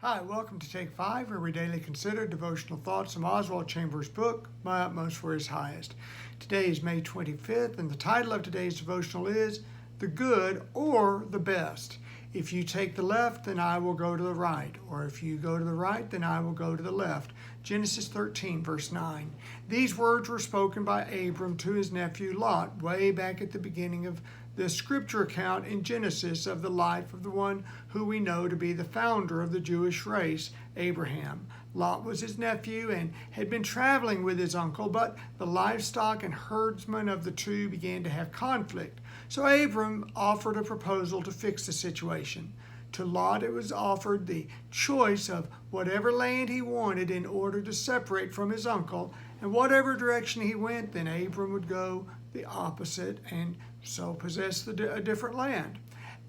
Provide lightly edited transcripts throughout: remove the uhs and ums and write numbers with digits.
Hi, welcome to Take 5, where we daily consider devotional thoughts from Oswald Chambers' book, My Utmost for His Highest. Today is May 25th, and the title of today's devotional is The Good or the Best. If you take the left, then I will go to the right. Or if you go to the right, then I will go to the left. Genesis 13, verse 9. These words were spoken by Abram to his nephew Lot way back at the beginning of the scripture account in Genesis of the life of the one who we know to be the founder of the Jewish race, Abraham. Lot was his nephew and had been traveling with his uncle, but the livestock and herdsman of the two began to have conflict. So Abram offered a proposal to fix the situation. To Lot, it was offered the choice of whatever land he wanted in order to separate from his uncle, and whatever direction he went, then Abram would go the opposite and so possess a different land.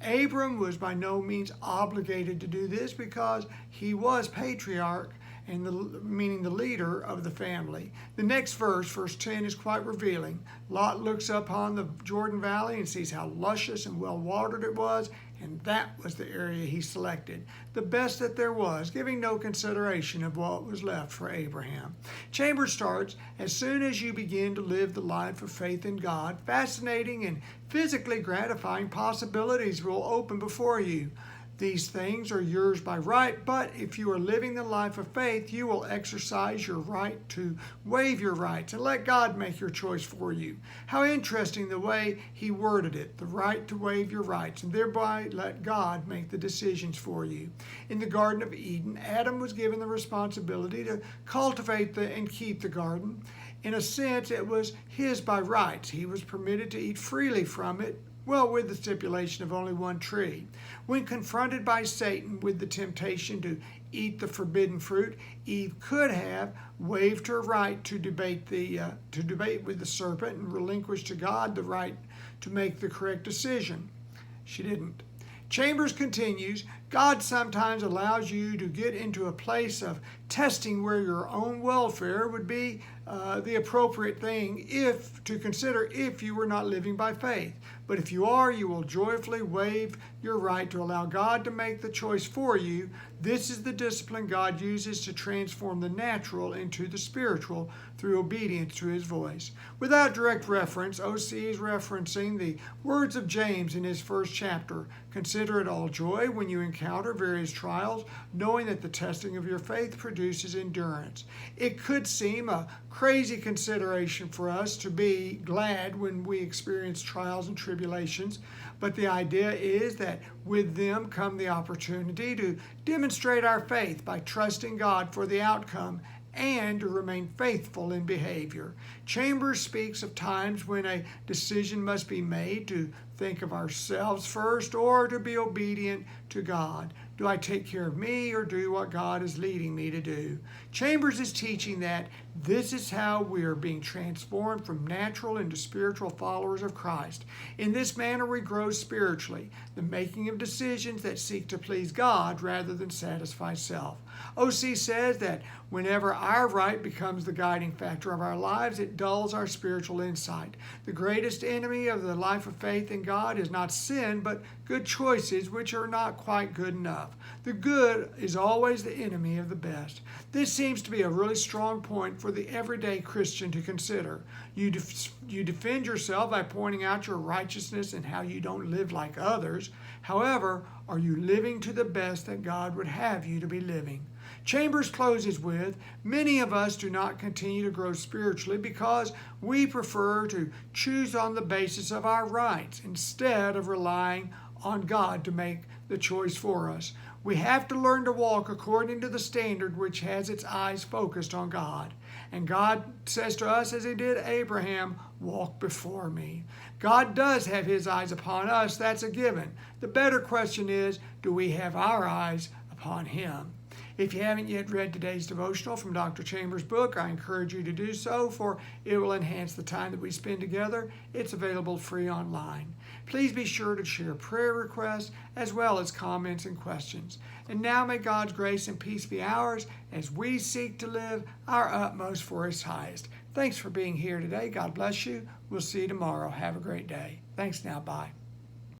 Abram was by no means obligated to do this because he was patriarch, meaning the leader of the family. The next verse 10, is quite revealing. Lot looks up on the Jordan Valley and sees how luscious and well watered it was, and that was the area he selected, the best that there was, giving no consideration of what was left for Abraham. Chambers starts, as soon as you begin to live the life of faith in God, fascinating and physically gratifying possibilities will open before you. These things are yours by right, but if you are living the life of faith, you will exercise your right to waive your rights and let God make your choice for you. How interesting the way he worded it, the right to waive your rights, and thereby let God make the decisions for you. In the Garden of Eden, Adam was given the responsibility to cultivate and keep the garden. In a sense, it was his by rights. He was permitted to eat freely from it, with the stipulation of only one tree. When confronted by Satan with the temptation to eat the forbidden fruit, Eve could have waived her right to debate with the serpent and relinquish to God the right to make the correct decision. She didn't. Chambers continues, God sometimes allows you to get into a place of testing where your own welfare would be the appropriate thing to consider if you were not living by faith. But if you are, you will joyfully waive your right to allow God to make the choice for you. This is the discipline God uses to transform the natural into the spiritual through obedience to his voice. Without direct reference, OC is referencing the words of James in his first chapter. Consider it all joy when you encounter various trials, knowing that the testing of your faith produces endurance. It could seem a crazy consideration for us to be glad when we experience trials and tribulations, but the idea is that with them come the opportunity to demonstrate our faith by trusting God for the outcome and to remain faithful in behavior. Chambers speaks of times when a decision must be made to think of ourselves first or to be obedient to God. Do I take care of me or do what God is leading me to do? Chambers is teaching that this is how we are being transformed from natural into spiritual followers of Christ. In this manner we grow spiritually, the making of decisions that seek to please God rather than satisfy self. OC says that whenever our right becomes the guiding factor of our lives, it dulls our spiritual insight. The greatest enemy of the life of faith in God is not sin, but good choices which are not quite good enough. The good is always the enemy of the best. This seems to be a really strong point for the everyday Christian to consider. You defend yourself by pointing out your righteousness and how you don't live like others. However, are you living to the best that God would have you to be living? Chambers closes with, many of us do not continue to grow spiritually because we prefer to choose on the basis of our rights instead of relying on God to make the choice for us. We have to learn to walk according to the standard which has its eyes focused on God. And God says to us, as he did Abraham, walk before me. God does have his eyes upon us. That's a given. The better question is, do we have our eyes upon him? If you haven't yet read today's devotional from Dr. Chambers' book, I encourage you to do so, for it will enhance the time that we spend together. It's available free online. Please be sure to share prayer requests as well as comments and questions. And now may God's grace and peace be ours as we seek to live our utmost for his highest. Thanks for being here today. God bless you. We'll see you tomorrow. Have a great day. Thanks now. Bye.